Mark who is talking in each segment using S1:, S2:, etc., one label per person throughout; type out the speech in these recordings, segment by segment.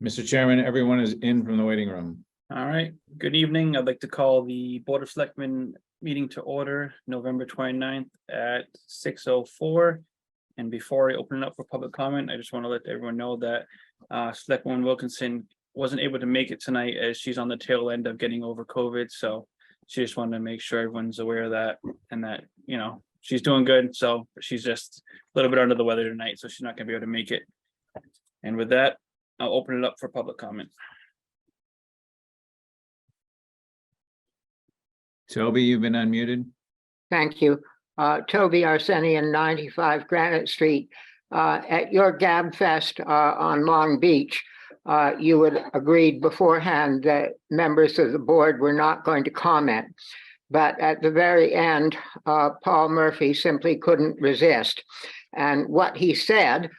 S1: Mr. Chairman, everyone is in from the waiting room.
S2: All right, good evening. I'd like to call the Board of Selectmen meeting to order November 29th at 6:04. And before I open it up for public comment, I just want to let everyone know that Selectwoman Wilkinson wasn't able to make it tonight as she's on the tail end of getting over COVID. So she just wanted to make sure everyone's aware of that and that, you know, she's doing good. So she's just a little bit under the weather tonight, so she's not going to be able to make it. And with that, I'll open it up for public comment.
S1: Toby, you've been unmuted.
S3: Thank you. Toby Arsenian, 95 Granite Street. At your Gab Fest on Long Beach, you had agreed beforehand that members of the board were not going to comment. But at the very end, Paul Murphy simply couldn't resist. And what he said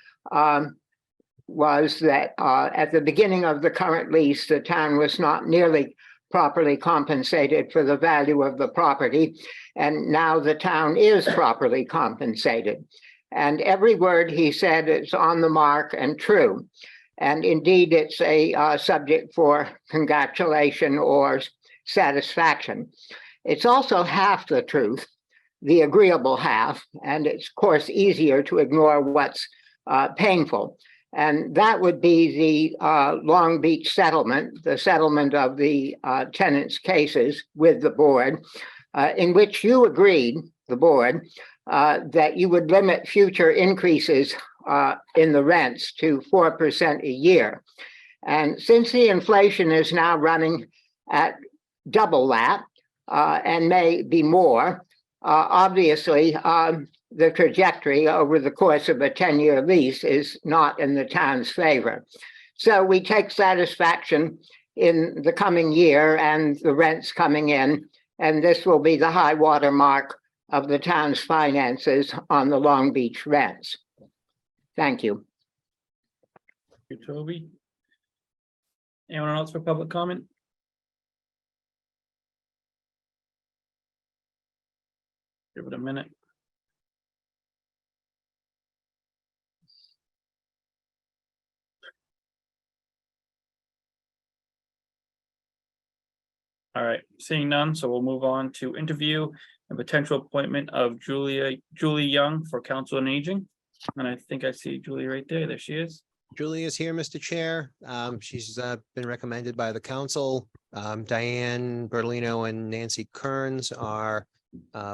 S3: was that at the beginning of the current lease, the town was not nearly properly compensated for the value of the property. And now the town is properly compensated. And every word he said is on the mark and true. And indeed, it's a subject for congratulation or satisfaction. It's also half the truth, the agreeable half, and it's of course easier to ignore what's painful. And that would be the Long Beach settlement, the settlement of the tenants' cases with the board, in which you agreed, the board, that you would limit future increases in the rents to 4% a year. And since the inflation is now running at double that, and may be more, obviously, the trajectory over the course of a 10-year lease is not in the town's favor. So we take satisfaction in the coming year and the rents coming in, and this will be the high water mark of the town's finances on the Long Beach rents. Thank you.
S2: Thank you, Toby. Anyone else for public comment? Give it a minute. All right, seeing none, so we'll move on to interview and potential appointment of Julie Young for Council on Aging. And I think I see Julie right there. There she is.
S4: Julie is here, Mr. Chair. She's been recommended by the council. Diane Bertolino and Nancy Kearns are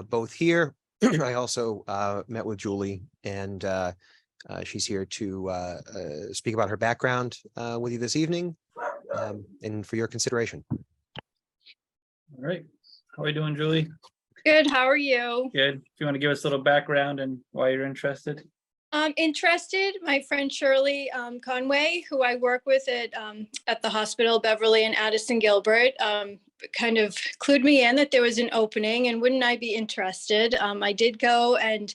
S4: both here. I also met with Julie, and she's here to speak about her background with you this evening and for your consideration.
S2: All right, how are we doing, Julie?
S5: Good, how are you?
S2: Good. If you want to give us a little background and why you're interested.
S5: I'm interested. My friend Shirley Conway, who I work with at the hospital, Beverly and Addison Gilbert, kind of clued me in that there was an opening, and wouldn't I be interested? I did go and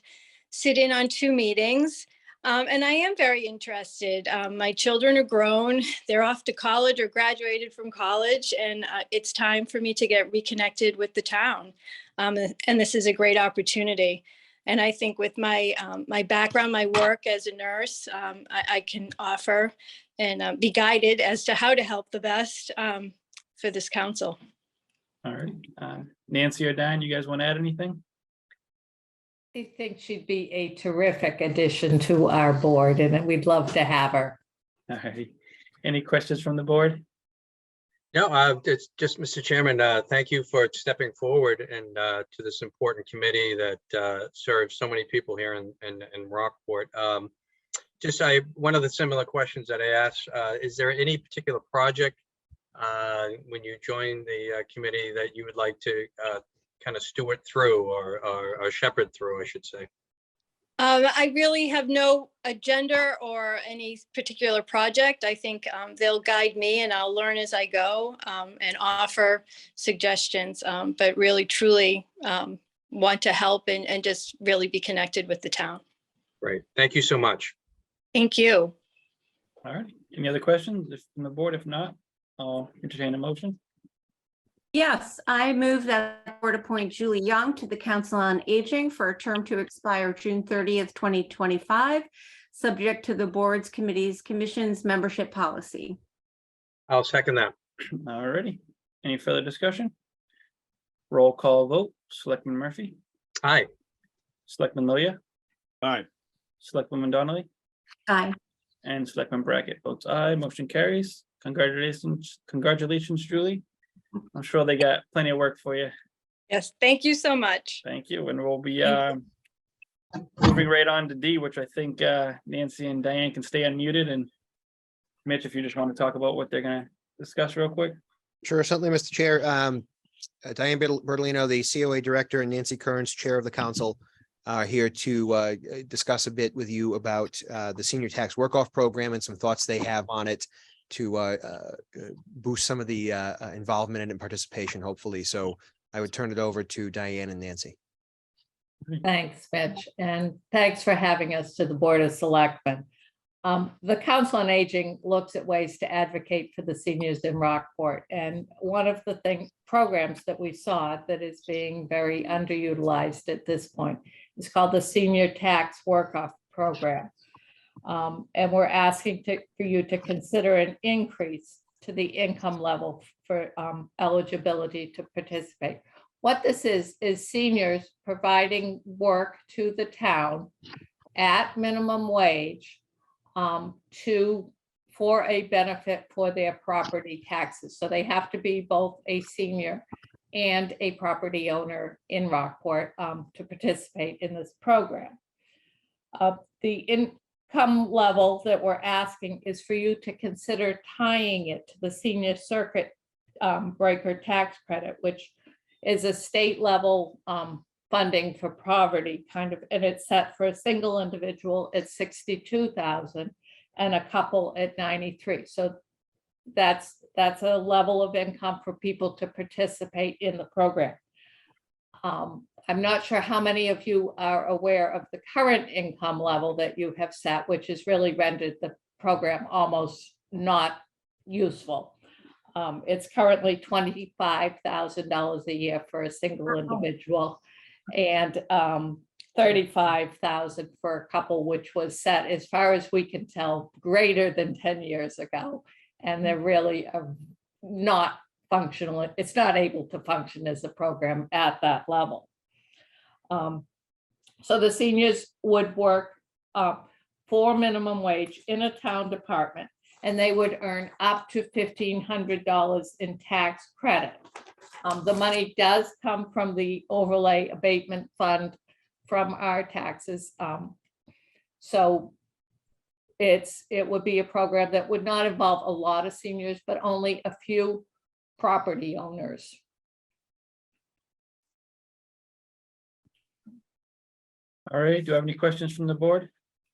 S5: sit in on 2 meetings, and I am very interested. My children are grown. They're off to college or graduated from college, and it's time for me to get reconnected with the town. And this is a great opportunity. And I think with my my background, my work as a nurse, I can offer and be guided as to how to help the best for this council.
S2: All right, Nancy or Diane, you guys want to add anything?
S6: I think she'd be a terrific addition to our board, and we'd love to have her.
S2: All right, any questions from the board?
S7: No, it's just, Mr. Chairman, thank you for stepping forward and to this important committee that serves so many people here in Rockport. One of the similar questions that I asked, is there any particular project when you join the committee that you would like to kind of steward through or shepherd through, I should say?
S5: I really have no agenda or any particular project. I think they'll guide me, and I'll learn as I go and offer suggestions, but really, truly want to help and just really be connected with the town.
S7: Great. Thank you so much.
S5: Thank you.
S2: All right, any other questions from the board? If not, I'll entertain a motion.
S8: Yes, I move that the board appoint Julie Young to the Council on Aging for a term to expire June 30th, 2025, subject to the board's committees, commissions membership policy.
S7: I'll second that.
S2: Alrighty. Any further discussion? Roll call vote. Selectman Murphy,
S7: Aye.
S2: Selectman Loya,
S1: Aye.
S2: Selectwoman Donnelly,
S8: Aye.
S2: and Selectman Brackett votes aye. Motion carries. Congratulations, Julie. I'm sure they got plenty of work for you.
S5: Yes, thank you so much.
S2: Thank you. And we'll be
S5: Thank
S2: moving right on to D, which I think Nancy and Diane can stay unmuted. And Mitch, if you just want to talk about what they're gonna discuss real quick.
S4: Sure, certainly, Mr. Chair. Diane Bertolino, the COA Director, and Nancy Kearns, Chair of the Council, are here to discuss a bit with you about the senior tax work-off program and some thoughts they have on it to boost some of the involvement and participation, hopefully. So I would turn it over to Diane and Nancy.
S6: Thanks, Mitch, and thanks for having us to the Board of Selectmen. The Council on Aging looks at ways to advocate for the seniors in Rockport. And one of the programs that we saw that is being very underutilized at this point is called the Senior Tax Work-Off Program. And we're asking for you to consider an increase to the income level for eligibility to participate. What this is seniors providing work to the town at minimum wage for a benefit for their property taxes. So they have to be both a senior and a property owner in Rockport to participate in this program. The income level that we're asking is for you to consider tying it to the senior circuit breaker tax credit, which is a state level funding for poverty kind of, and it's set for a single individual at 62,000 and a couple at 93. So that's a level of income for people to participate in the program. I'm not sure how many of you are aware of the current income level that you have set, which has really rendered the program almost not useful. It's currently $25,000 a year for a single individual and 35,000 for a couple, which was set, as far as we can tell, greater than 10 years ago. And they're really not functional. It's not able to function as a program at that level. So the seniors would work for minimum wage in a town department, and they would earn up to $1,500 in tax credit. The money does come from the overlay abatement fund from our taxes. So it would be a program that would not involve a lot of seniors, but only a few property owners.
S2: All right, do you have any questions from the board?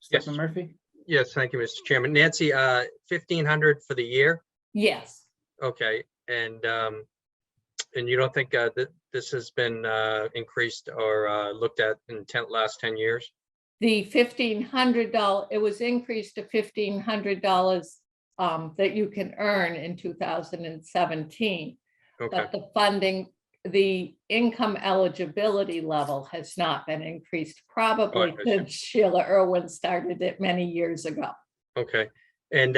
S7: Yes.
S2: Selectman Murphy?
S7: Yes, thank you, Mr. Chairman. Nancy, 1,500 for the year?
S6: Yes.
S7: Okay, and you don't think that this has been increased or looked at in last 10 years?
S6: The $1,500, it was increased to $1,500 that you can earn in 2017.
S7: Okay,
S6: But the funding, the income eligibility level has not been increased, probably
S7: I see.
S6: since Sheila Irwin started it many years ago.
S7: okay. And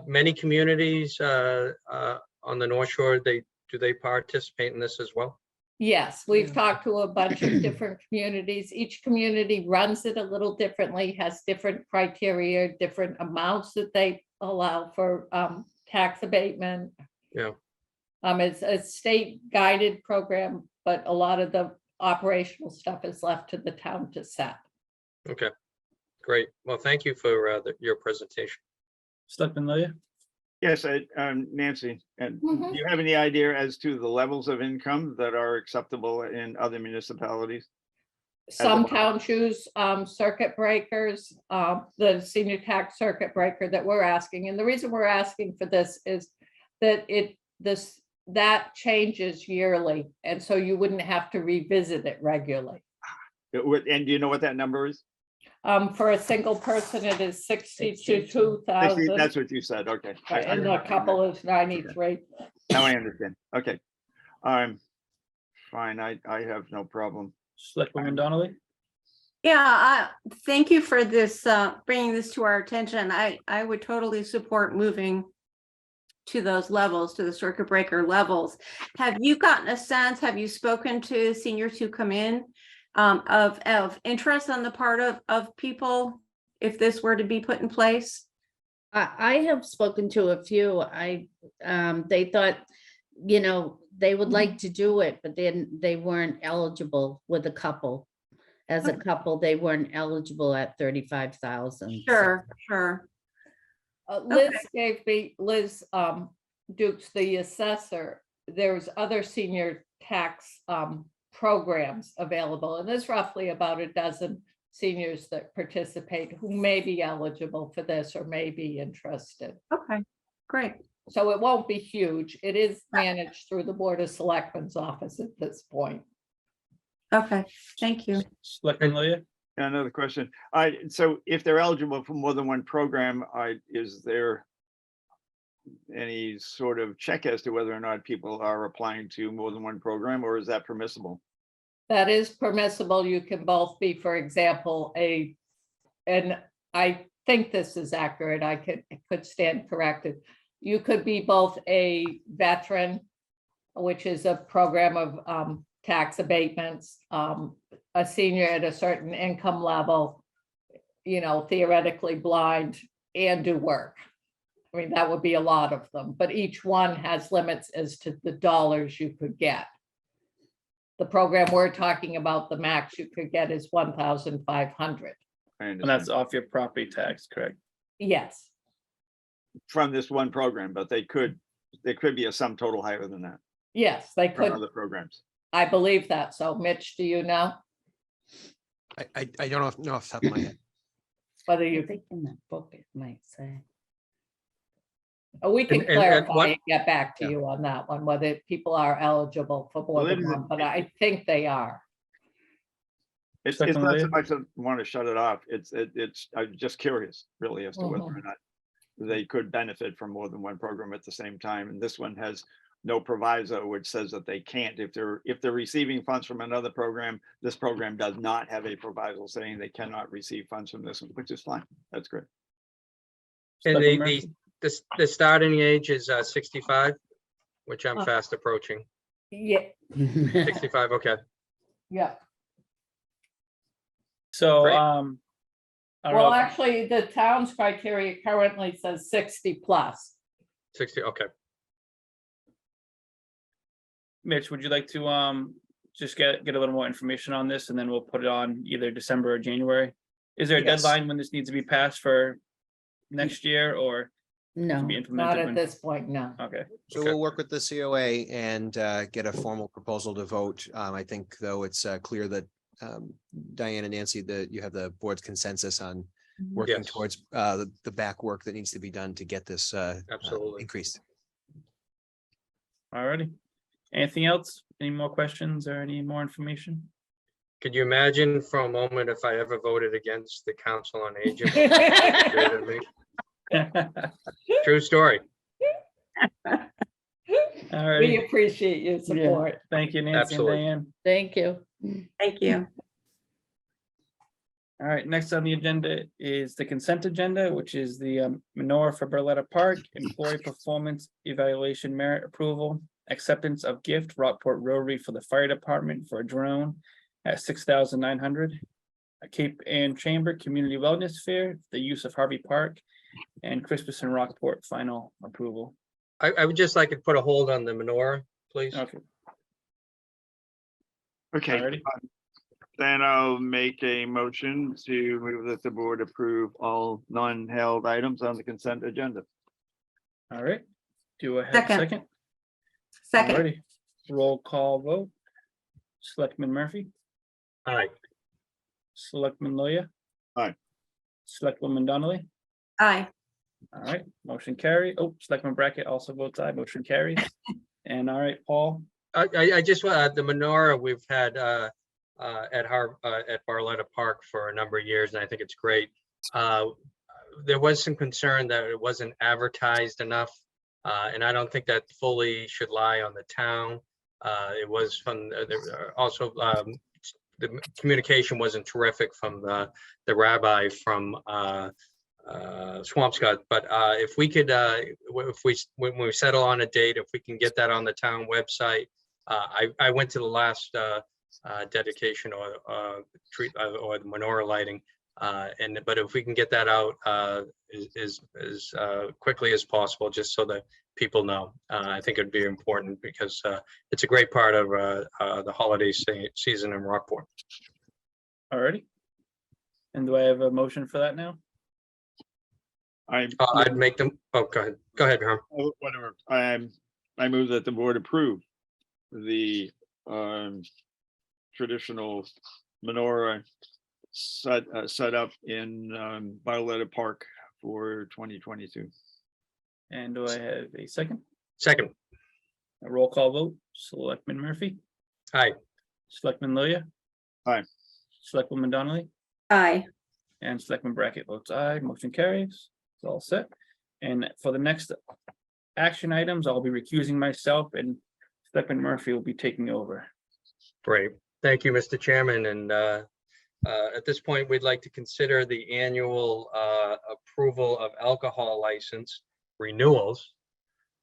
S7: many communities on the North Shore, do they participate in this as well?
S6: Yes, we've talked to a bunch of different communities. Each community runs it a little differently, has different criteria, different amounts that they allow for tax abatement.
S7: Yeah.
S6: It's a state guided program, but a lot of the operational stuff is left to the town to set.
S7: Okay, great. Well, thank you for your presentation.
S2: Selectman Loya?
S9: Yes, Nancy, and
S6: Mhm.
S9: do you have any idea as to the levels of income that are acceptable in other municipalities?
S6: Some towns use circuit breakers, the senior tax circuit breaker that we're asking. And the reason we're asking for this is that that changes yearly. And so you wouldn't have to revisit it regularly.
S9: And do you know what that number is?
S6: For a single person, it is
S9: 60,
S6: 62,000.
S9: that's what you said, okay.
S6: And a couple is 93.
S9: Now I understand, okay. Fine, I have no problem.
S2: Selectwoman Donnelly?
S8: Yeah, thank you for this, bringing this to our attention. I would totally support moving to those levels, to the circuit breaker levels. Have you gotten a sense, have you spoken to seniors who come in of interest on the part of people if this were to be put in place?
S10: I have spoken to a few. They thought, you know, they would like to do it, but then they weren't eligible with a couple. As a couple, they weren't eligible at 35,000.
S8: Sure, sure.
S6: Liz Dukes, the assessor, there's other senior tax programs available, and there's roughly about a dozen seniors that participate who may be eligible for this or may be interested.
S8: Okay, great.
S6: So it won't be huge. It is managed through the Board of Selectmen's office at this point.
S8: Okay, thank you.
S2: Selectman Loya?
S9: Another question. So if they're eligible for more than one program, is there any sort of check as to whether or not people are applying to more than one program, or is that permissible?
S6: That is permissible. You can both be, for example, and I think this is accurate. I could stand corrected. You could be both a veteran, which is a program of tax abatements, a senior at a certain income level, you know, theoretically blind, and do work. I mean, that would be a lot of them, but each one has limits as to the dollars you could get. The program we're talking about, the max you could get is 1,500.
S2: And that's off your property tax, correct?
S6: Yes,
S9: From this one program, but there could be a sum total higher than that
S6: yes, they
S9: from
S6: could.
S9: other programs.
S6: I believe that. So Mitch, do you know
S4: I don't know off the top of my head.
S6: whether
S10: I
S6: you,
S10: think in that book it might say.
S6: we can
S7: And
S6: clarify
S7: what-
S6: and get back to
S4: Yeah.
S6: you on that one, whether people are eligible for more
S9: Well,
S6: than
S9: it is a-
S6: one, but I think they are.
S9: It's
S2: Second
S9: not so
S2: layer?
S9: much that I want to shut it off. I'm just curious really as to whether or not they could benefit from more than one program at the same time. And this one has no proviso, which says that they can't. If they're receiving funds from another program, this program does not have a proviso saying they cannot receive funds from this one, which is fine. That's great.
S7: And
S2: Selectman Murphy?
S7: the starting age is 65, which I'm
S6: Uh.
S7: fast approaching.
S6: Yeah,
S7: 65, okay.
S6: yeah.
S2: So,
S7: Great.
S2: I don't
S6: Well,
S2: know.
S6: actually, the town's criteria currently says 60 plus.
S7: 60, okay.
S2: Mitch, would you like to just get a little more information on this, and then we'll put it on either December or January? Is there a
S4: Yes.
S2: deadline when this needs to be passed for next year, or
S10: No,
S2: be
S6: Not
S2: implemented?
S6: at
S2: when-
S6: this point, no.
S2: Okay,
S4: So
S7: Okay.
S4: we'll work with the COA and get a formal proposal to vote. I think, though, it's clear that Diane and Nancy, that you have the board's consensus on working
S7: Yes.
S4: towards the back work that needs to be done to get this
S7: Absolutely.
S4: increased.
S2: alrighty. Anything else? Any more questions or any more information?
S7: Could you imagine for a moment if I ever voted against the Council on Aging? what that would do to me? True story.
S6: We
S2: Alrighty,
S6: appreciate your support.
S2: thank you, Nancy and
S7: Absolutely.
S2: Diane.
S10: thank you.
S8: Thank you.
S2: All right, next on the agenda is the consent agenda, which is the manure for Burletta Park, employee performance evaluation merit approval, acceptance of gift, Rockport Rotary for the fire department for a drone at 6,900. A Cape Ann Chamber Community Wellness Fair, the use of Harvey Park, and Christmas in Rockport final approval.
S7: I would just like to put a hold on the menorah, please.
S2: Okay,
S9: Okay,
S2: alrighty.
S9: then I'll make a motion to move that the board approve all non-held items on the consent agenda.
S2: All right. Do I have a
S8: Second.
S2: second?
S8: Second,
S2: Alrighty. Roll call vote. Selectman Murphy,
S7: All right.
S2: Selectman Loya.
S9: Aye.
S2: Selectwoman Donnelly.
S8: aye.
S2: All right, motion carry. Oh, Selectman Brackett also votes aye. Motion carries. And all right, Paul.
S7: I just the menorah we've had at Barletta Park for a number of years, and I think it's great. There was some concern that it wasn't advertised enough, and I don't think that fully should lie on the town. It was from also the communication wasn't terrific from the rabbi from Swampscott, but if we could, when we settle on a date, if we can get that on the town website. I went to the last dedication or treat or the menorah lighting, but if we can get that out as quickly as possible, just so that people know, I think it'd be important because it's a great part of the holiday season in Rockport.
S2: Alrighty. And do I have a motion for that now?
S7: I'd make them. Oh, go ahead, Herm.
S9: Whatever. I move that the board approve the traditional menorah set up in Violetta Park for 2022.
S2: And do I have a second?
S7: Second.
S2: A roll call vote. Selectman Murphy,
S7: Aye.
S2: Selectman Lilia.
S9: Aye.
S2: Selectwoman Donnelly,
S8: Aye.
S2: and Selectman Brackett votes aye. Motion carries. It's all set. And for the next action items, I'll be recusing myself and Selectman Murphy will be taking over.
S7: Great. Thank you, Mr. Chairman. And at this point, we'd like to consider the annual approval of alcohol license renewals.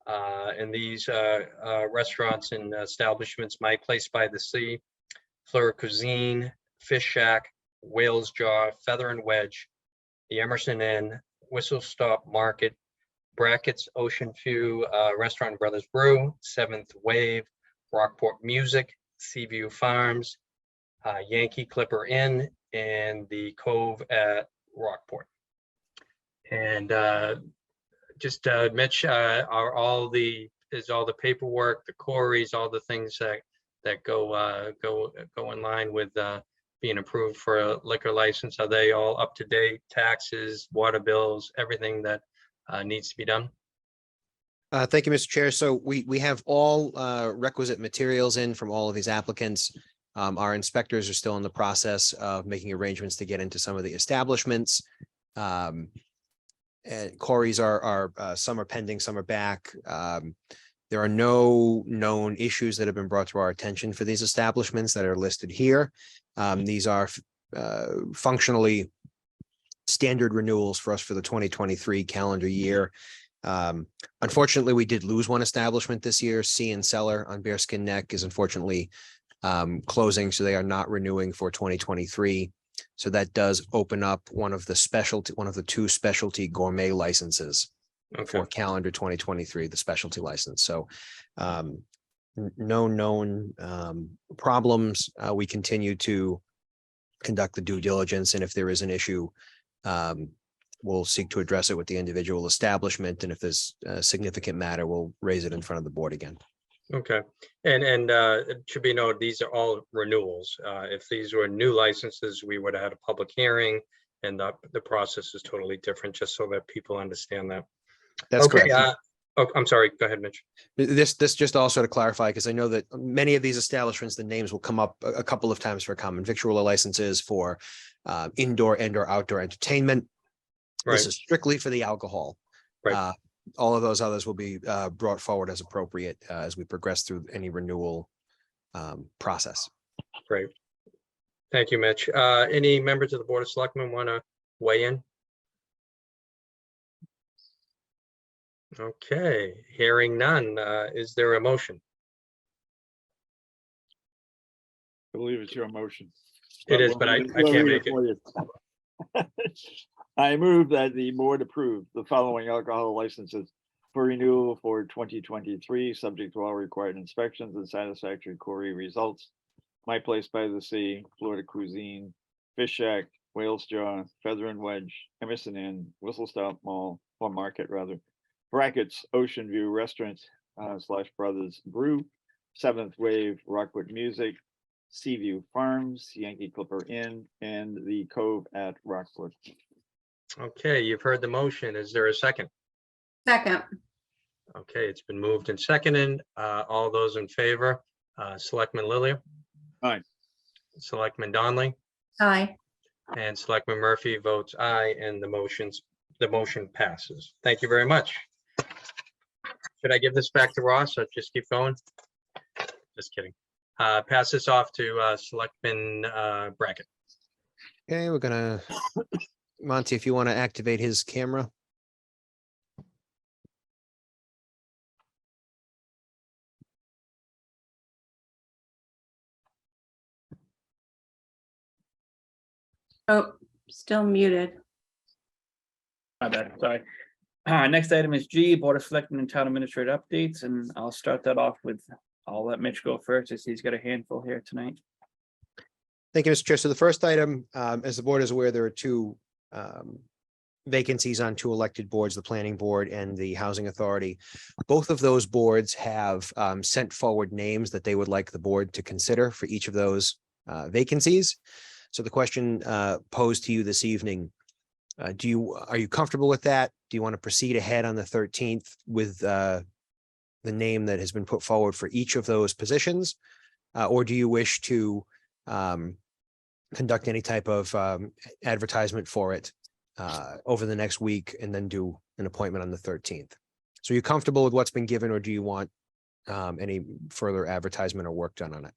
S7: And these restaurants and establishments: My Place by the Sea, Fleur Cuisine, Fish Shack, Whale's Jaw, Feather and Wedge, the Emerson Inn, Whistle Stop Market, Brackett's Ocean View Restaurant Brothers Brew, Seventh Wave, Rockport Music, Seaview Farms, Yankee Clipper Inn, and the Cove at Rockport. And just Mitch, are all the paperwork, the queries, all the things that go in line with being approved for a liquor license, are they all up to date? Taxes, water bills, everything that needs to be done?
S4: Thank you, Mr. Chair. So we have all requisite materials in from all of these applicants. Our inspectors are still in the process of making arrangements to get into some of the establishments. And queries are some are pending, some are back. There are no known issues that have been brought to our attention for these establishments that are listed here. These are functionally standard renewals for us for the 2023 calendar year. Unfortunately, we did lose one establishment this year. Sea and Cellar on Bearskin Neck is unfortunately closing, so they are not renewing for 2023. So that does open up one of the two specialty gourmet licenses for calendar 2023, the specialty license. So no known problems. We continue to conduct the due diligence, and if there is an issue, we'll seek to address it with the individual establishment. And if there's a significant matter, we'll raise it in front of the board again.
S7: Okay. And it should be noted, these are all renewals. If these were new licenses, we would have had a public hearing, and the process is totally different, just so that people understand that.
S4: That's
S7: okay,
S4: correct.
S7: Oh, I'm sorry. Go ahead, Mitch.
S4: This just also to clarify, because I know that many of these establishments, the names will come up a couple of times for common victualler licenses, for indoor and/or outdoor entertainment.
S7: Right.
S4: This is strictly for the alcohol.
S7: Right.
S4: All of those others will be brought forward as appropriate as we progress through any renewal process.
S7: Great. Thank you, Mitch. Any members of the Board of Selectmen want to weigh in? Okay, hearing none. Is there a motion?
S9: I believe it's your motion.
S7: It is, but I can't make it.
S9: I move that the board approve the following alcohol licenses for renewal for 2023, subject to all required inspections and satisfactory query results. My Place by the Sea, Florida Cuisine, Fish Shack, Whale's Jaw, Feather and Wedge, Emerson Inn, Whistle Stop Mall, or Market rather, Brackett's Ocean View Restaurant / Brothers Brew, Seventh Wave, Rockport Music, Seaview Farms, Yankee Clipper Inn, and the Cove at Rockport.
S7: Okay, you've heard the motion. Is there a second?
S8: Second.
S7: Okay, it's been moved and seconded. All those in favor, Selectman Lilia.
S9: Aye.
S7: Selectman Donnelly,
S8: Aye.
S7: and Selectman Murphy votes aye, and the motion passes. Thank you very much. Should I give this back to Ross or just keep going? Just kidding. Pass this off to Selectman Brackett.
S4: Okay, we're gonna Monty, if you want to activate his camera.
S8: Oh, still muted.
S2: My bad, sorry. Next item is G, Board of Selectmen and Town Administrator updates, and I'll start that off with, I'll let Mitch go first, as he's got a handful here tonight.
S4: Thank you, Mr. Chair. So the first item, as the board is aware, there are two vacancies on two elected boards, the Planning Board and the Housing Authority. Both of those boards have sent forward names that they would like the board to consider for each of those vacancies. So the question posed to you this evening, are you comfortable with that? Do you want to proceed ahead on the 13th with the name that has been put forward for each of those positions? Or do you wish to conduct any type of advertisement for it over the next week and then do an appointment on the 13th? So are you comfortable with what's been given, or do you want any further advertisement or work done on it?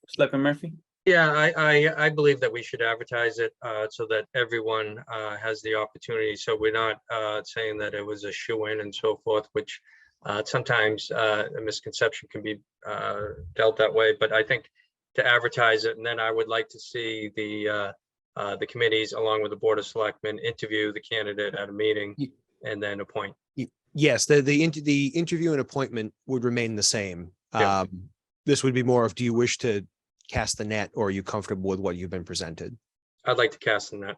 S2: Selectman Murphy?
S7: Yeah, I believe that we should advertise it so that everyone has the opportunity. So we're not saying that it was a shoo-in and so forth, which sometimes a misconception can be dealt that way. But I think to advertise it, and then I would like to see the committees along with the Board of Selectmen interview the candidate at a meeting and then appoint.
S4: Yes, the interview and appointment would remain the same.
S7: Yeah.
S4: This would be more of, do you wish to cast the net, or are you comfortable with what you've been presented?
S7: I'd like to cast the net.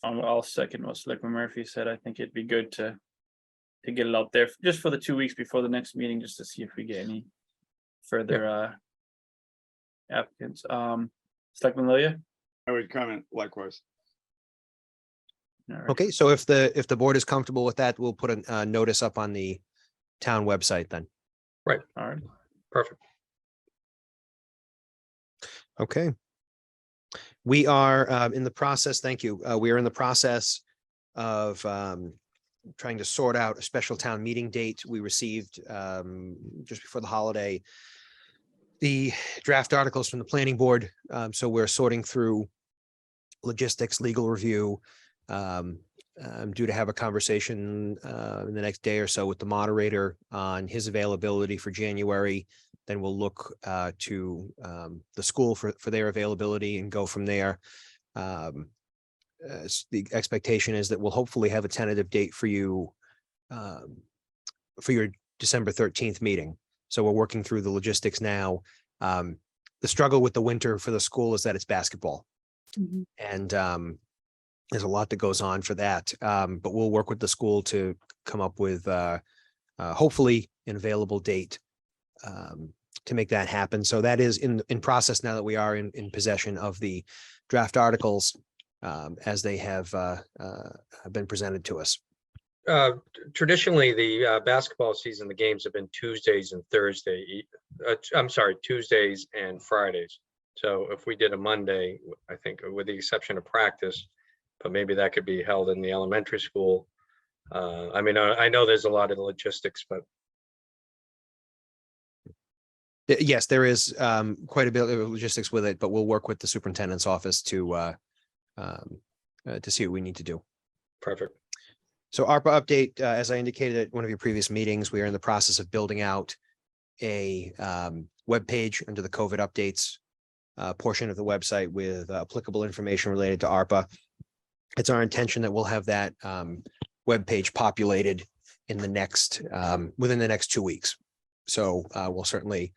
S2: I'll second what Selectman Murphy said. I think it'd be good to get it out there just for the 2 weeks before the next meeting, just to see if we get any further applicants. Selectman Lilia?
S9: I would comment likewise.
S2: All right.
S4: Okay, so if the board is comfortable with that, we'll put a notice up on the town website then.
S7: Right.
S2: All right.
S7: Perfect.
S4: Okay. We are in the process, thank you. We are in the process of trying to sort out a special town meeting date. We received just before the holiday the draft articles from the planning board. So we're sorting through logistics, legal review. I'm due to have a conversation in the next day or so with the moderator on his availability for January. Then we'll look to the school for their availability and go from there. The expectation is that we'll hopefully have a tentative date for you for your December 13th meeting. So we're working through the logistics now. The struggle with the winter for the school is that it's basketball. And there's a lot that goes on for that. But we'll work with the school to come up with hopefully an available date to make that happen. So that is in process now that we are in possession of the draft articles as they have been presented to us.
S7: Traditionally, the basketball season, the games have been Tuesdays and Tuesdays and Fridays. So if we did a Monday, I think with the exception of practice, but maybe that could be held in the elementary school. I mean, I know there's a lot of logistics, but.
S4: Yes, there is quite a bit of logistics with it, but we'll work with the superintendent's office to see what we need to do.
S7: Perfect.
S4: So ARPA update, as I indicated at one of your previous meetings, we are in the process of building out a webpage under the COVID updates portion of the website with applicable information related to ARPA. It's our intention that we'll have that webpage populated in the next within the next 2 weeks. So we'll certainly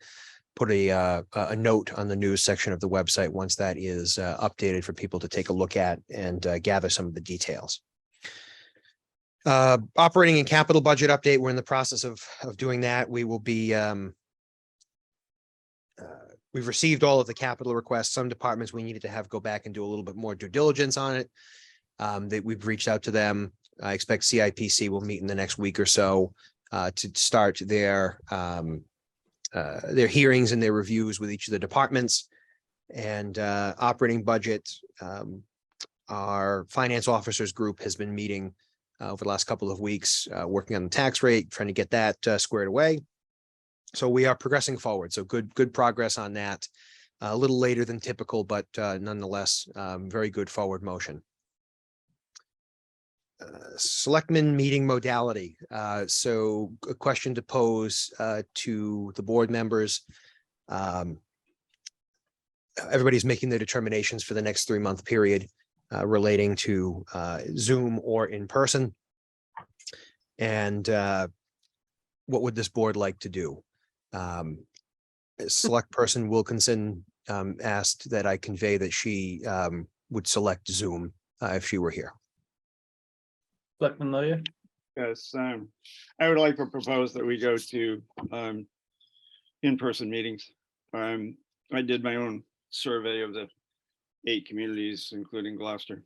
S4: put a note on the news section of the website once that is updated for people to take a look at and gather some of the details. Operating and capital budget update. We're in the process of doing that. We will be we've received all of the capital requests. Some departments we needed to have go back and do a little bit more due diligence on it. That we've reached out to them. I expect CIPC will meet in the next week or so to start their hearings and their reviews with each of the departments. And operating budget, our finance officers group has been meeting over the last couple of weeks, working on the tax rate, trying to get that squared away. So we are progressing forward. So good progress on that. a little later than typical, but nonetheless, very good forward motion. Selectmen meeting modality. So a question to pose to the board members. Everybody's making their determinations for the next 3-month period relating to Zoom or in person. And what would this board like to do? Select person Wilkinson asked that I convey that she would select Zoom if she were here.
S2: Selectman Lawyer,
S9: Yes, I would like to propose that we go to in-person meetings. I did my own survey of the 8 communities, including Gloucester.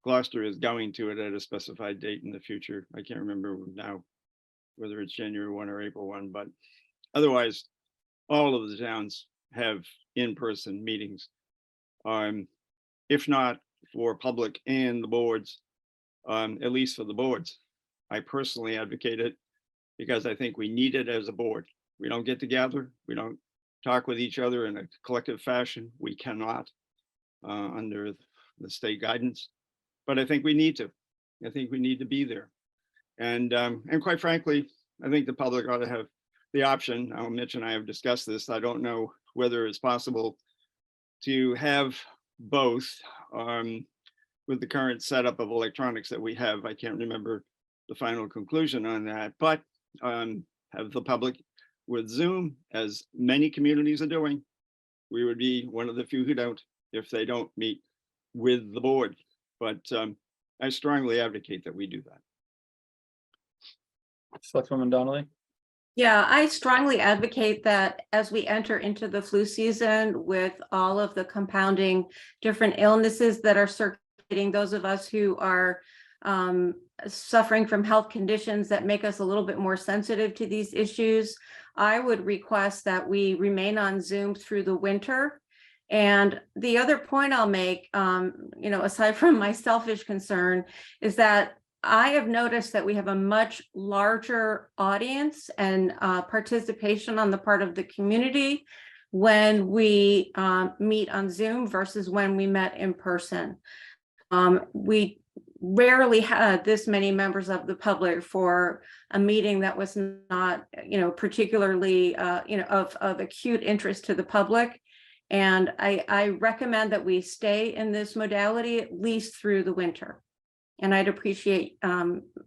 S9: Gloucester is going to it at a specified date in the future. I can't remember now whether it's January 1 or April 1, but otherwise, all of the towns have in-person meetings. If not for public and the boards, at least for the boards. I personally advocate it because I think we need it as a board. We don't get together, we don't talk with each other in a collective fashion. We cannot under the state guidance, but I think we need to. I think we need to be there. And quite frankly, I think the public ought to have the option. Mitch and I have discussed this. I don't know whether it's possible to have both with the current setup of electronics that we have. I can't remember the final conclusion on that, but have the public with Zoom, as many communities are doing. We would be one of the few who don't, if they don't meet with the board. But I strongly advocate that we do that.
S2: Selectwoman Donnelly.
S8: Yeah, I strongly advocate that as we enter into the flu season with all of the compounding different illnesses that are circulating, those of us who are suffering from health conditions that make us a little bit more sensitive to these issues, I would request that we remain on Zoom through the winter. And the other point I'll make, aside from my selfish concern, is that I have noticed that we have a much larger audience and participation on the part of the community when we meet on Zoom versus when we met in person. We rarely had this many members of the public for a meeting that was not, particularly, of acute interest to the public. And I recommend that we stay in this modality at least through the winter. And I'd appreciate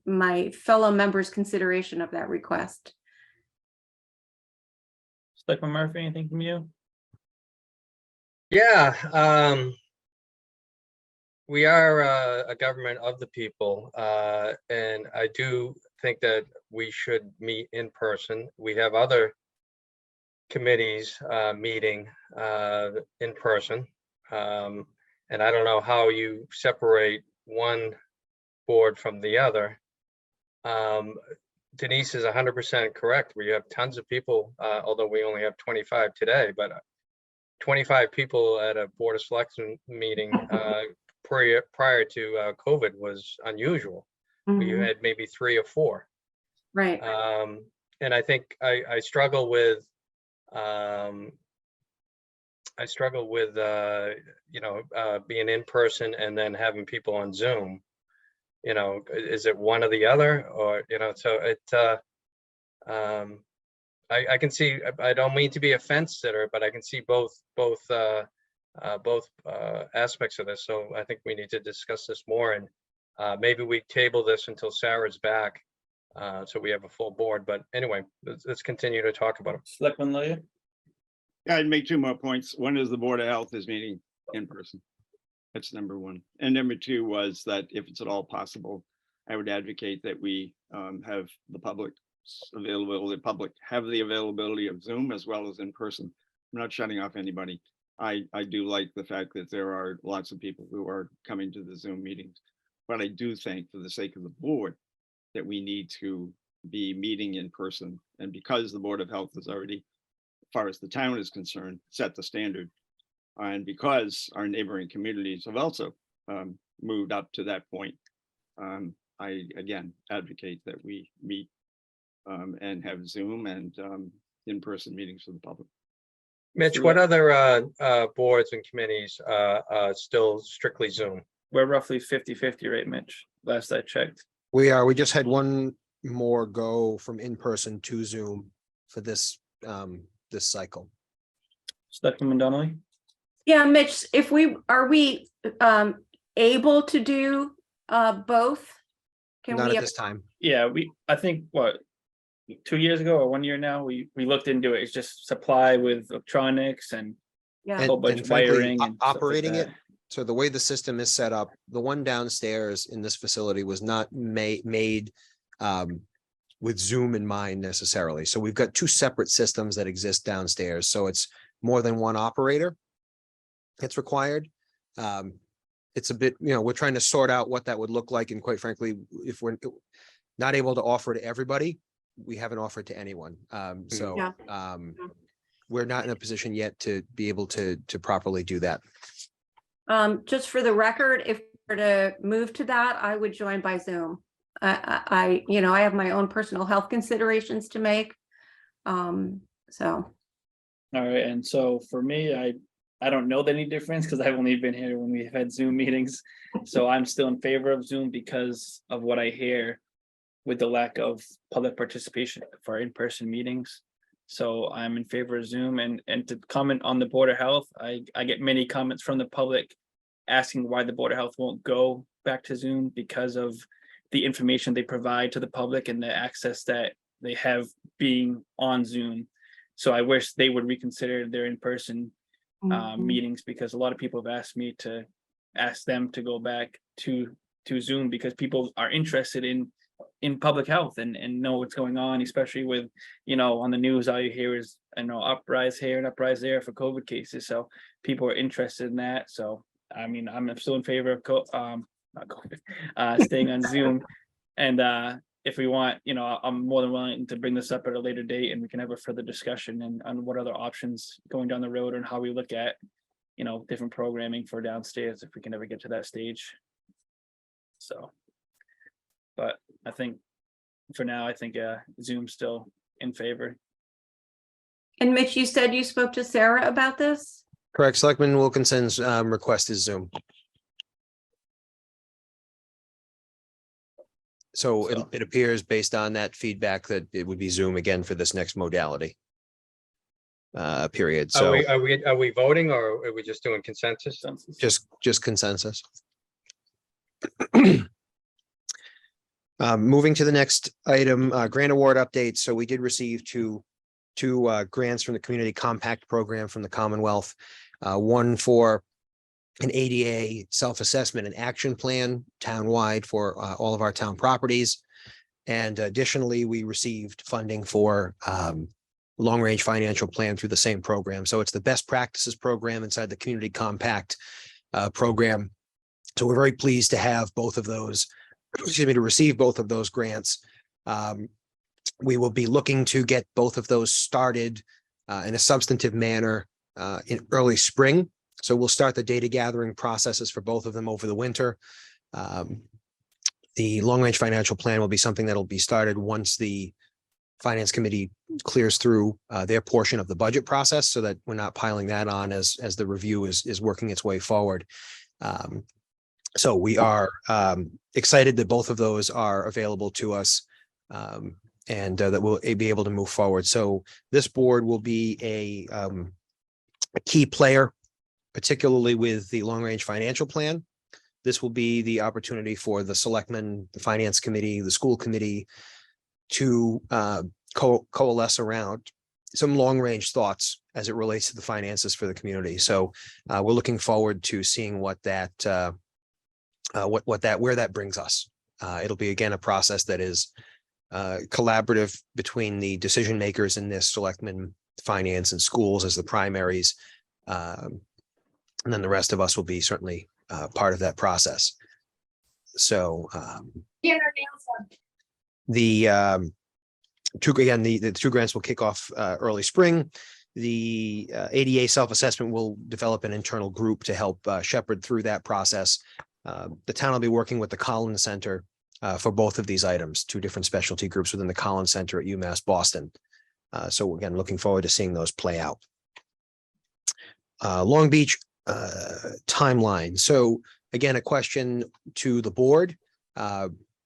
S8: my fellow members' consideration of that request.
S2: Selectman Murphy, anything from you?
S7: Yeah, we are a government of the people, and I do think that we should meet in person. We have other committees meeting in person, and I don't know how you separate one board from the other. Denise is 100% correct. We have tons of people, although we only have 25 today, but 25 people at a Board of Selectmen meeting prior to COVID was unusual. We had maybe 3 or 4.
S8: Right.
S7: And I think I struggle with being in person and then having people on Zoom. Is it one or the other, or so it I can see. I don't mean to be a fence sitter, but I can see both aspects of this. So I think we need to discuss this more, and maybe we table this until Sarah's back, so we have a full board. But anyway, let's continue to talk about it.
S2: Selectman Lawyer.
S9: Yeah, I'd make 2 more points. One is the Board of Health is meeting in person. That's number 1. And number 2 was that if it's at all possible, I would advocate that we have the public available. The public have the availability of Zoom as well as in person. I'm not shutting off anybody. I do like the fact that there are lots of people who are coming to the Zoom meetings, but I do think for the sake of the board that we need to be meeting in person. And because the Board of Health has already, as far as the town is concerned, set the standard, and because our neighboring communities have also moved up to that point, I again advocate that we meet and have Zoom and in-person meetings for the public.
S7: Mitch,
S2: So
S7: what
S2: that-
S7: other boards and committees still strictly Zoom?
S2: We're roughly 50-50, right, Mitch? Last I checked.
S4: We just had one more go from in-person to Zoom for this, this cycle.
S2: Selectman Donnelly?
S8: Yeah, Mitch, are we able to do both? Can
S4: Not
S8: we?
S4: at this time.
S2: Yeah, I think, what, 2 years ago or 1 year now, we looked into it. It's just supply with electronics and
S8: Yeah.
S2: a whole bunch
S4: And
S2: of
S4: frankly,
S2: wiring and stuff like
S4: operating it,
S2: that.
S4: so the way the system is set up, the one downstairs in this facility was not made with Zoom in mind necessarily. So we've got two separate systems that exist downstairs. So it's more than one operator that's required. It's a bit, we're trying to sort out what that would look like. And quite frankly, if we're not able to offer to everybody, we haven't offered to anyone.
S8: Yeah.
S4: We're not in a position yet to be able to properly do that.
S8: Just for the record, if we're to move to that, I would join by Zoom. I have my own personal health considerations to make. So,
S2: All right, and so for me, I don't know any difference because I've only been here when we've had Zoom meetings. So I'm still in favor of Zoom because of what I hear with the lack of public participation for in-person meetings. So I'm in favor of Zoom, and to comment on the Board of Health, I get many comments from the public asking why the Board of Health won't go back to Zoom because of the information they provide to the public and the access that they have being on Zoom. So I wish they would reconsider their in-person meetings, because a lot of people have asked me to ask them to go back to Zoom because people are interested in public health and know what's going on, especially with, on the news, all you hear is, uprise here and uprise there for COVID cases. So people are interested in that. So, I mean, I'm still in favor of not COVID, staying on Zoom. And if we want, I'm more than willing to bring this up at a later date and we can have a further discussion and on what other options going down the road and how we look at, different programming for downstairs if we can ever get to that stage. So, but I think for now, I think Zoom's still in favor.
S8: and Mitch, you said you spoke to Sarah about this?
S4: Correct. Selectman Wilkinson's request is Zoom. So it appears based on that feedback that it would be Zoom again for this next modality period. So
S7: Are we voting or are we just doing consensus?
S4: just consensus. Moving to the next item, grant award update. So we did receive two grants from the Community Compact Program from the Commonwealth. One for an ADA self-assessment and action plan townwide for all of our town properties. And additionally, we received funding for long-range financial plan through the same program. So it's the best practices program inside the Community Compact program. So we're very pleased to have both of those, to receive both of those grants. We will be looking to get both of those started in a substantive manner in early spring. So we'll start the data gathering processes for both of them over the winter. The long-range financial plan will be something that'll be started once the Finance Committee clears through their portion of the budget process, so that we're not piling that on as the review is working its way forward. So we are excited that both of those are available to us and that we'll be able to move forward. So this board will be a key player, particularly with the long-range financial plan. This will be the opportunity for the selectmen, the finance committee, the school committee to coalesce around some long-range thoughts as it relates to the finances for the community. So we're looking forward to seeing what that where that brings us. It'll be again a process that is collaborative between the decision makers in this, selectmen, finance, and schools as the primaries. And then the rest of us will be certainly part of that process. So the two grants will kick off early spring. The ADA self-assessment will develop an internal group to help shepherd through that process. The town will be working with the Collins Center for both of these items, two different specialty groups within the Collins Center at UMass Boston. So again, looking forward to seeing those play out. Long Beach timeline. So again, a question to the board.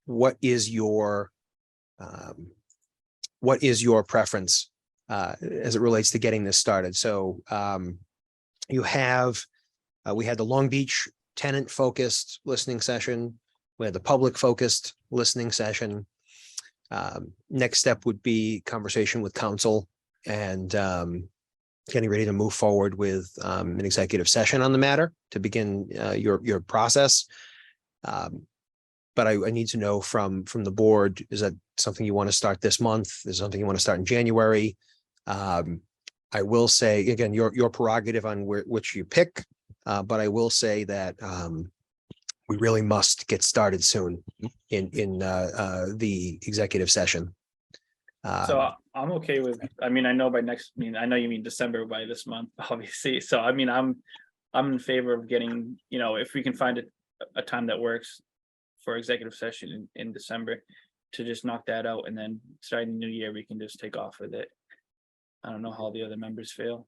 S4: What is your preference as it relates to getting this started? So you have, we had the Long Beach tenant focused listening session. We had the public focused listening session. Next step would be conversation with council and getting ready to move forward with an executive session on the matter to begin your process. But I need to know from the board, is that something you want to start this month? Is something you want to start in January? I will say, again, your prerogative on which you pick, but I will say that we really must get started soon in the executive session.
S2: So I'm okay with, I mean, I know by next, I mean, I know you mean December by this month, obviously. So I mean, I'm in favor of getting, you know, if we can find a time that works for executive session in December to just knock that out, and then starting the new year, we can just take off with it. I don't know how the other members feel.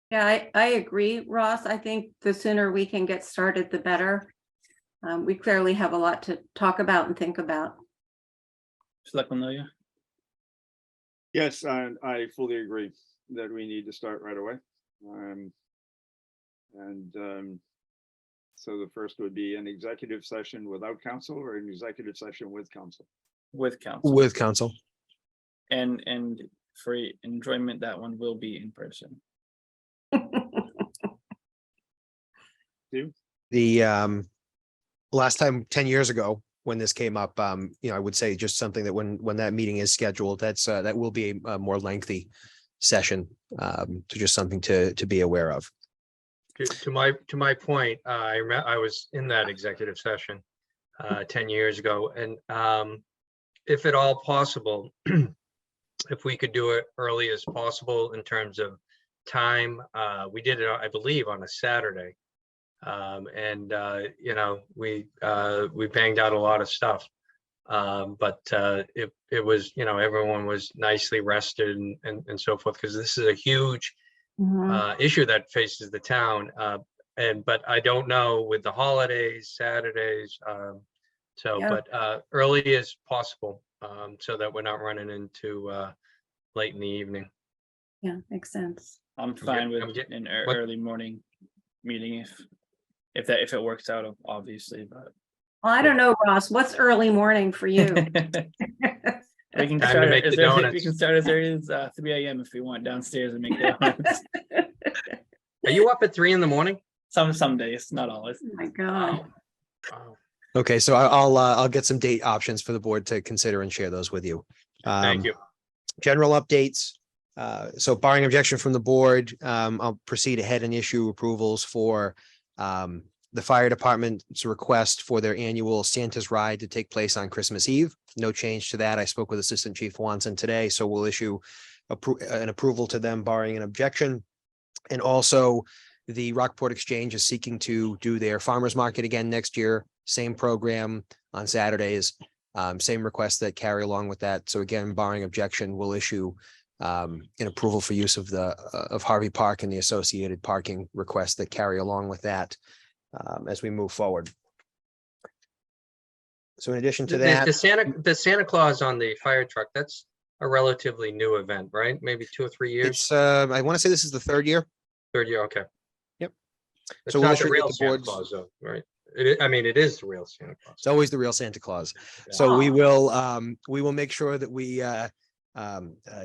S8: Yeah, I agree, Ross. I think the sooner we can get started, the better. We clearly have a lot to talk about and think about.
S2: Selectman Lilia?
S9: Yes, I fully agree that we need to start right away. So the first would be an executive session without council or an executive session with council?
S2: With council.
S4: With council.
S2: And for enjoyment, that one will be in person.
S4: The last time 10 years ago when this came up, you know, I would say just something that when that meeting is scheduled, that will be a more lengthy session. So just something to be aware of.
S7: To my point, I was in that executive session 10 years ago, and if at all possible, if we could do it early as possible in terms of time. We did it, I believe, on a Saturday, and you know, we banged out a lot of stuff, but it was, you know, everyone was nicely rested and so forth, because this is a huge issue that faces the town, but I don't know with the holidays, Saturdays,
S8: Yeah.
S7: but early as possible, so that we're not running into late in the evening.
S8: Yeah, makes sense.
S2: I'm fine with
S7: I'm getting-
S2: an
S7: what-
S2: early morning meeting if it works out, obviously, but.
S8: Well, I don't know, Ross, what's early morning for you?
S2: We can
S7: Time to
S2: start
S7: make
S2: as
S7: the
S2: early, we
S7: donuts.
S2: can start as early as 3 a.m. if we want downstairs and make donuts.
S7: Are you up at 3 in the morning?
S2: Some days, not always.
S8: Oh my God.
S7: Wow.
S4: Okay, so I'll get some date options for the board to consider and share those with you.
S7: Thank you.
S4: General updates. So barring objection from the board, I'll proceed ahead and issue approvals for the fire department's request for their annual Santa's ride to take place on Christmas Eve. No change to that. I spoke with Assistant Chief Watson today, so we'll issue an approval to them barring an objection. And also the Rockport Exchange is seeking to do their farmers market again next year. Same program on Saturdays, same requests that carry along with that. So again, barring objection, we'll issue an approval for use of Harvey Park and the associated parking requests that carry along with that as we move forward. So in addition to that,
S7: The Santa Claus on the fire truck, that's a relatively new event, right? Maybe 2 or 3 years,
S4: it's I want to say this is the third year.
S7: third year, okay.
S4: Yep.
S7: It's
S4: So we'll
S7: not the
S4: issue
S7: real
S4: the
S7: Santa
S4: boards.
S7: Claus though, right? I mean, it is the real Santa Claus.
S4: It's always the real Santa Claus.
S7: Yeah.
S4: So we will make sure that we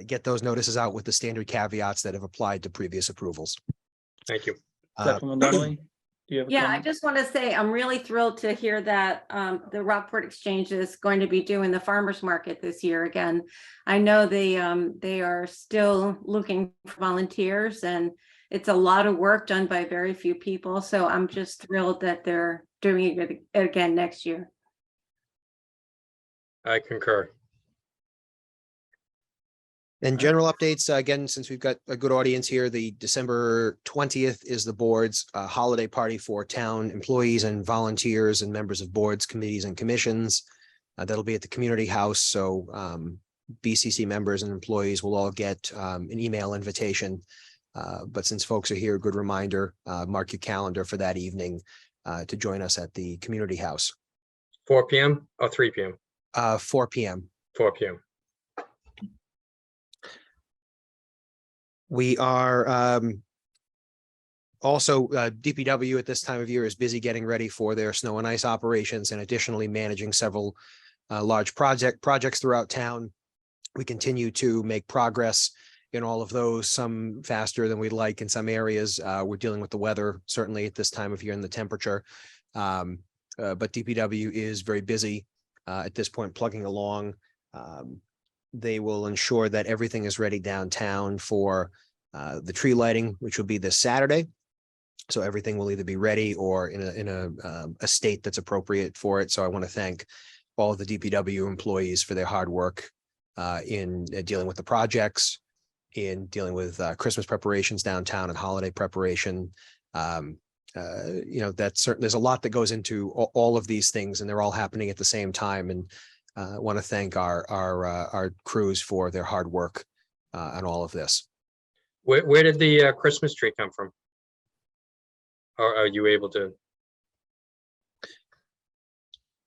S4: get those notices out with the standard caveats that have applied to previous approvals.
S7: Thank you.
S2: Selectwoman Donnelly, do you have a
S8: Yeah, I
S2: comment?
S8: just want to say I'm really thrilled to hear that the Rockport Exchange is going to be doing the farmers market this year again. I know they are still looking for volunteers, and it's a lot of work done by very few people. So I'm just thrilled that they're doing it again next year.
S7: I concur.
S4: And general updates, again, since we've got a good audience here, the December 20th is the board's holiday party for town employees and volunteers and members of boards, committees, and commissions. That'll be at the community house. So BCC members and employees will all get an email invitation But since folks are here, good reminder, mark your calendar for that evening to join us at the community house,
S7: 4 PM or 3 PM?
S4: 4 p.m.
S7: 4 PM.
S4: We are also DPW at this time of year is busy getting ready for their snow and ice operations and additionally managing several large projects throughout town. We continue to make progress in all of those, some faster than we'd like in some areas. We're dealing with the weather, certainly at this time of year and the temperature. But DPW is very busy at this point, plugging along. They will ensure that everything is ready downtown for the tree lighting, which will be this Saturday. So everything will either be ready or in a state that's appropriate for it. So I want to thank all of the DPW employees for their hard work in dealing with the projects, in dealing with Christmas preparations downtown and holiday preparation. That's certain. There's a lot that goes into all of these things, and they're all happening at the same time. And I want to thank our crews for their hard work on all of this.
S7: Where did the Christmas tree come from? Or are you able to?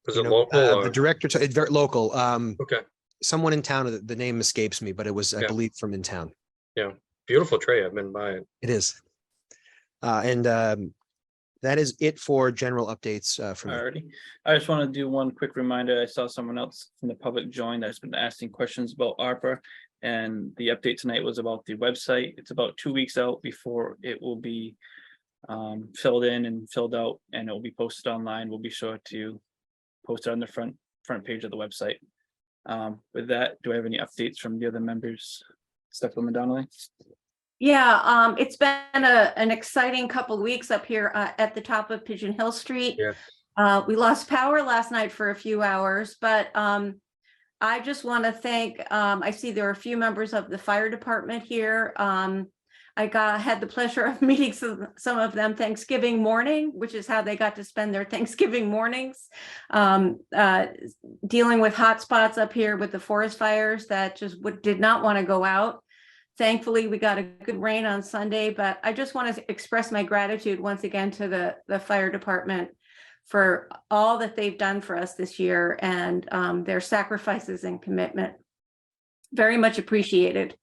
S7: Was it local?
S4: The
S7: Or?
S4: director, it's very local.
S7: Okay.
S4: Someone in town, the name escapes me, but it was, I
S7: Yeah.
S4: believe, from in town.
S7: Yeah, beautiful tree. I've been by it.
S4: It is. That is it for general updates from me.
S2: Alrighty. I just want to do one quick reminder. I saw someone else from the public join that's been asking questions about ARPA. And the update tonight was about the website. It's about 2 weeks out before it will be filled in and filled out, and it will be posted online. We'll be sure to post it on the front page of the website. With that, do I have any updates from the other members? Stephanie Donnelly?
S8: Yeah, it's been an exciting couple of weeks up here at the top of Pigeon Hill Street.
S7: Yeah.
S8: We lost power last night for a few hours, but I just want to thank, I see there are a few members of the fire department here. I had the pleasure of meeting some of them Thanksgiving morning, which is how they got to spend their Thanksgiving mornings. Dealing with hot spots up here with the forest fires that just did not want to go out. Thankfully, we got a good rain on Sunday, but I just want to express my gratitude once again to the fire department for all that they've done for us this year and their sacrifices and commitment. Very much appreciated.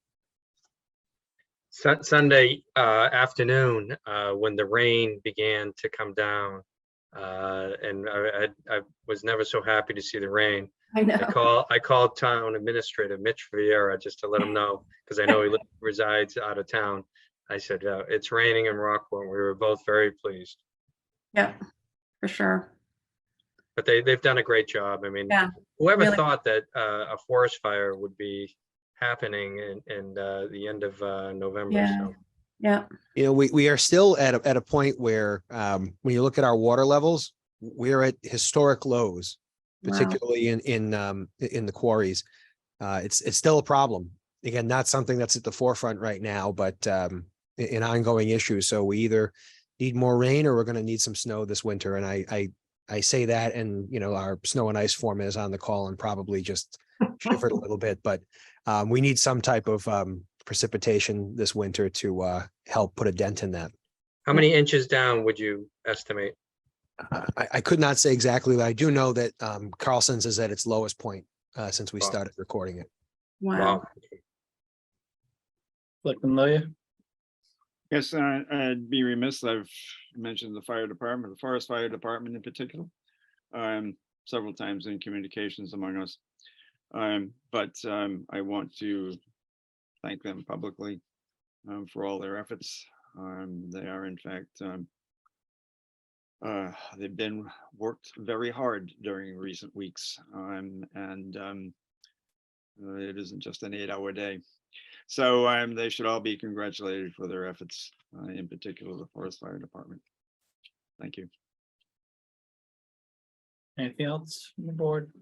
S7: Sunday afternoon, when the rain began to come down, and I was never so happy to see the rain.
S8: I know.
S7: I called town administrator Mitch Vieira just to let him know, because I know he resides out of town. I said, it's raining in Rockport. We were both very pleased.
S8: Yeah, for sure.
S7: But they've done a great job. I mean,
S8: Yeah,
S7: whoever
S8: really.
S7: thought that a forest fire would be happening in the end of November.
S8: Yeah.
S7: So.
S8: Yeah.
S4: We are still at a point where when you look at our water levels, we're at historic lows, particularly in the quarries. It's still a problem. Again, not something that's at the forefront right now, but an ongoing issue. So we either need more rain or we're going to need some snow this winter. And I say that, and our snow and ice foreman is on the call and probably just shivered a little bit, but we need some type of precipitation this winter to help put a dent in that.
S7: How many inches down would you estimate?
S4: I could not say exactly, but I do know that Carlson's is at its lowest point since we
S7: Wow.
S4: started recording it.
S8: Wow.
S2: Selectman Lawyer?
S9: Yes, I'd be remiss. I've mentioned the fire department, the forest fire department in particular, several times in communications among us. But I want to thank them publicly for all their efforts. They are, in fact, they've been worked very hard during recent weeks, and it isn't just an 8-hour day. So they should all be congratulated for their efforts, in particular the Forest Fire Department. Thank you.
S2: Anything else from the board?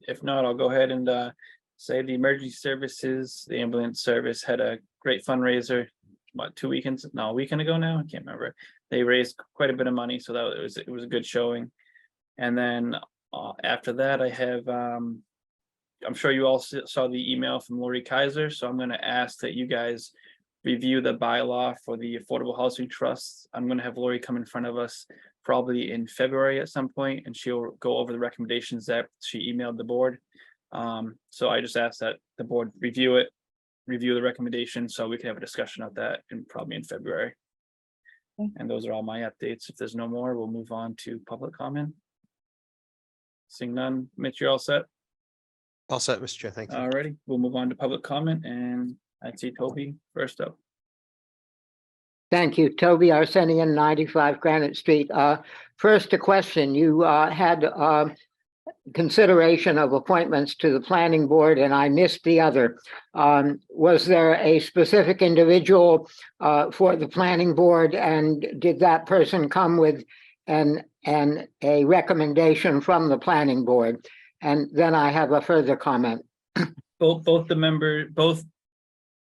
S2: If not, I'll go ahead and say the emergency services, the ambulance service had a great fundraiser, about 2 weekends, no, a weekend ago now, I can't remember. They raised quite a bit of money, so that it was a good showing. And then after that, I have I'm sure you all saw the email from Lori Kaiser, so I'm going to ask that you guys review the bylaw for the Affordable Housing Trust. I'm gonna have Lori come in front of us probably in February at some point, and she'll go over the recommendations that she emailed the board. So I just asked that the board review it, review the recommendation, so we can have a discussion of that probably in February. And those are all my updates. If there's no more, we'll move on to public comment. Seeing none, Mitch, you're all set?
S4: All set, Mr. Chair. Thank you.
S2: Alrighty, we'll move on to public comment, and I see Toby first up.
S3: Thank you. Toby Arsenian, 95 Granite Street. First, a question. You had consideration of appointments to the planning board, and I missed the other. Was there a specific individual for the planning board, and did that person come with a recommendation from the planning board? And then I have a further comment.
S2: Both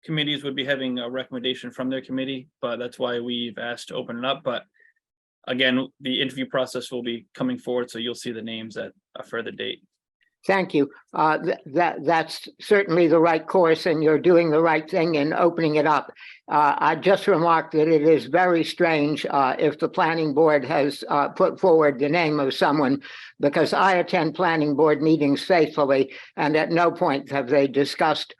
S2: committees would be having a recommendation from their committee, but that's why we've asked to open it up. But again, the interview process will be coming forward, so you'll see the names at a further date.
S3: Thank you. That's certainly the right course, and you're doing the right thing in opening it up. I just remarked that it is very strange if the planning board has put forward the name of someone, because I attend planning board meetings faithfully, and at no point have they discussed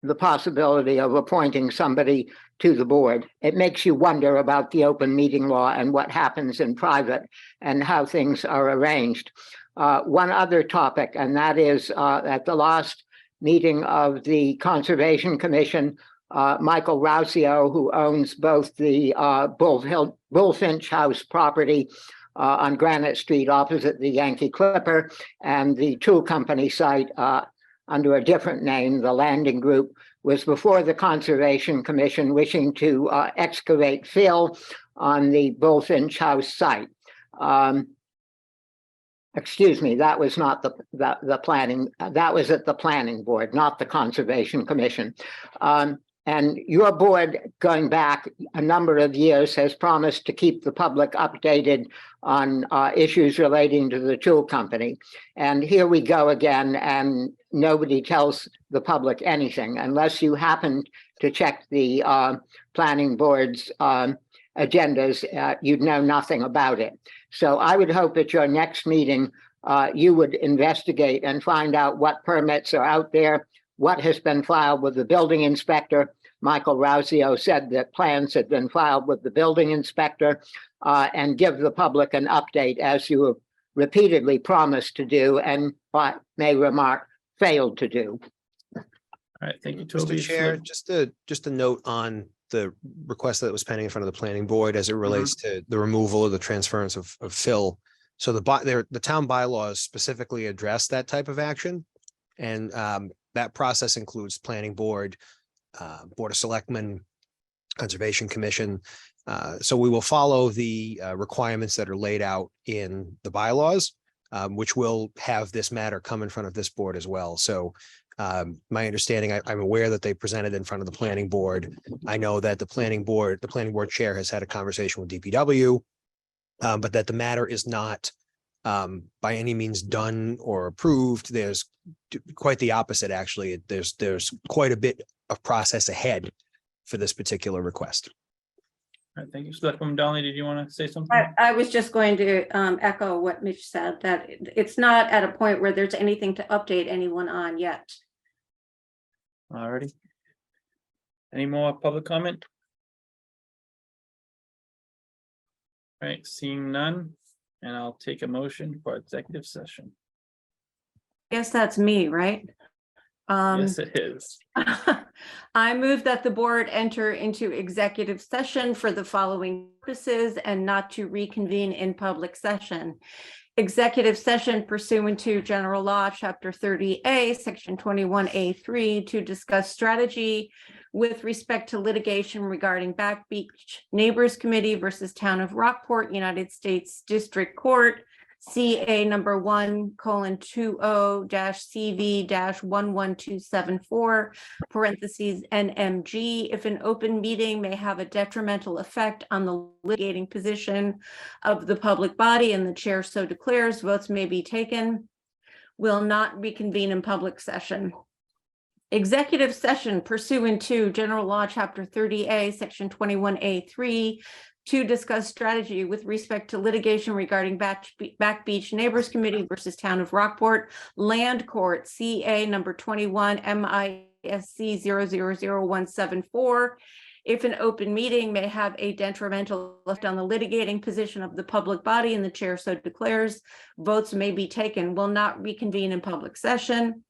S3: the possibility of appointing somebody to the board. It makes you wonder about the open meeting law and what happens in private and how things are arranged. One other topic, and that is at the last meeting of the Conservation Commission, Michael Rousio, who owns both the Bullfinch House property on Granite Street opposite the Yankee Clipper and the tool company site under a different name, the Landing Group, was before the Conservation Commission wishing to excavate fill on the Bullfinch House site. Excuse me, that was not the planning, that was at the planning board, not the Conservation Commission. And your board, going back a number of years, has promised to keep the public updated on issues relating to the tool company. And here we go again, and nobody tells the public anything unless you happen to check the planning board's agendas. You'd know nothing about it. So I would hope at your next meeting, you would investigate and find out what permits are out there, what has been filed with the building inspector. Michael Rousio said that plans had been filed with the building inspector, and give the public an update, as you have repeatedly promised to do, and what may remark failed to do.
S2: All right, thank you, Toby.
S4: Mr. Chair, just a note on the request that was pending in front of the planning board as it relates to the removal or the transference of fill. So the town bylaws specifically address that type of action. And that process includes planning board, Board of Selectmen, Conservation Commission. So we will follow the requirements that are laid out in the bylaws, which will have this matter come in front of this board as well. So my understanding, I'm aware that they presented in front of the planning board. I know that the planning board chair has had a conversation with DPW, but that the matter is not by any means done or approved. There's quite the opposite, actually. There's quite a bit of process ahead for this particular request.
S2: All right, thank you. Selectwoman Donnelly, did you want to say something?
S8: I was just going to echo what Mitch said, that it's not at a point where there's anything to update anyone on yet.
S2: Alrighty. Any more public comment? All right, seeing none, and I'll take a motion for executive session.
S8: Guess that's me, right?
S2: Yes, it is.
S8: I move that the board enter into executive session for the following purposes and not to reconvene in public session. Executive session pursuant to General Law, Chapter 30A, Section 21A3, to discuss strategy with respect to litigation regarding Back Beach Neighbors Committee versus Town of Rockport, United States District Court, CA number 1:20-CV-11274, parentheses NMG, if an open meeting may have a detrimental effect on the litigating position of the public body and the chair so declares, votes may be taken, will not reconvene in public session. Executive session pursuant to General Law, Chapter 30A, Section 21A3, to discuss strategy with respect to litigation regarding Back Beach Neighbors Committee versus Town of Rockport, Land Court, CA number 21, MISC 0000174. If an open meeting may have a detrimental effect on the litigating position of the public body and the chair so declares, votes may be taken, will not reconvene in public session.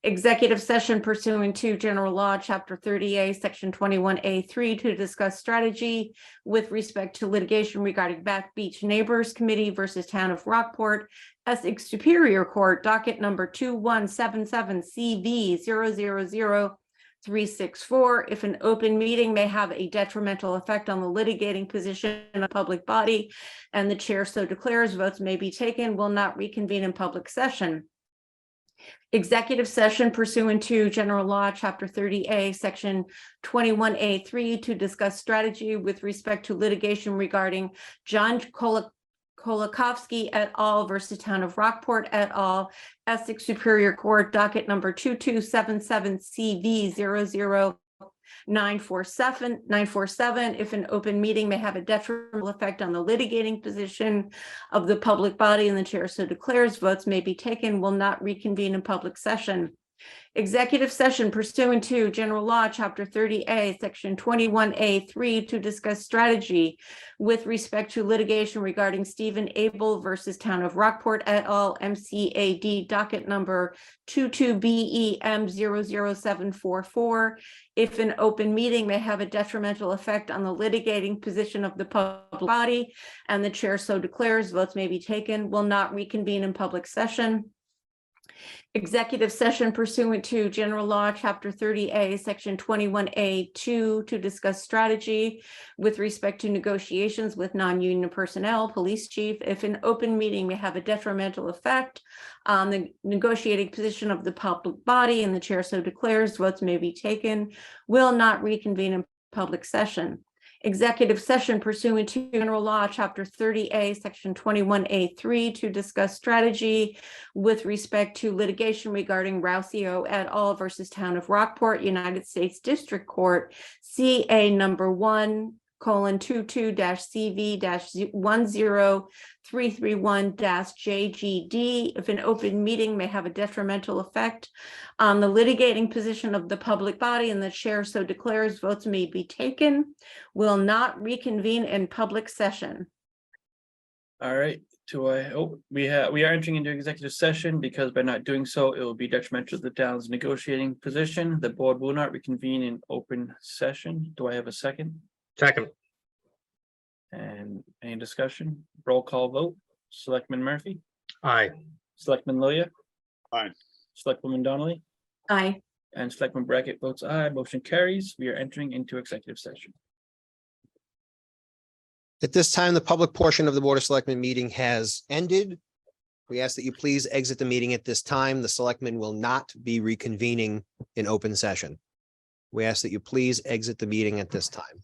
S8: Executive session pursuant to General Law, Chapter 30A, Section 21A3, to discuss strategy with respect to litigation regarding Back Beach Neighbors Committee versus Town of Rockport, Essex Superior Court, docket number 2177 CV 000364. If an open meeting may have a detrimental effect on the litigating position of the public body and the chair so declares, votes may be taken, will not reconvene in public session. Executive session pursuant to General Law, Chapter 30A, Section 21A3, to discuss strategy with respect to litigation regarding John Kolakowski et al. Versus Town of Rockport et al. Essex Superior Court, docket number 2277 CV 00947. If an open meeting may have a detrimental effect on the litigating position of the public body and the chair so declares, votes may be taken, will not reconvene in public session. Executive session pursuant to General Law, Chapter 30A, Section 21A3, to discuss strategy with respect to litigation regarding Stephen Abel versus Town of Rockport et al. MCAD docket number 22BEM 00744. If an open meeting may have a detrimental effect on the litigating position of the public body and the chair so declares, votes may be taken, will not reconvene in public session. Executive session pursuant to General Law, Chapter 30A, Section 21A2, to discuss strategy with respect to negotiations with non-union personnel, police chief. If an open meeting may have a detrimental effect on the negotiating position of the public body and the chair so declares, votes may be taken, will not reconvene in public session. Executive session pursuant to General Law, Chapter 30A, Section 21A3, to discuss strategy with respect to litigation regarding Rousseau et al. Versus Town of Rockport, United States District Court, CA number 1:22-CV-10331-JGD. If an open meeting may have a detrimental effect on the litigating position of the public body and the chair so declares, votes may be taken, will not reconvene in public session.
S2: All right, we are entering into executive session because by not doing so, it will be detrimental to the town's negotiating position. The board will not reconvene in open session. Do I have a second?
S7: Second.
S2: And any discussion? Roll call vote. Selectman Murphy,
S7: Aye.
S2: Selectman Loya.
S9: Aye.
S2: Selectwoman Donnelly,
S8: Aye.
S2: and Selectman Brackett votes aye. Motion carries. We are entering into executive session.
S4: At this time, the public portion of the Board of Selectmen meeting has ended. We ask that you please exit the meeting at this time. The selectmen will not be reconvening in open session. We ask that you please exit the meeting at this time.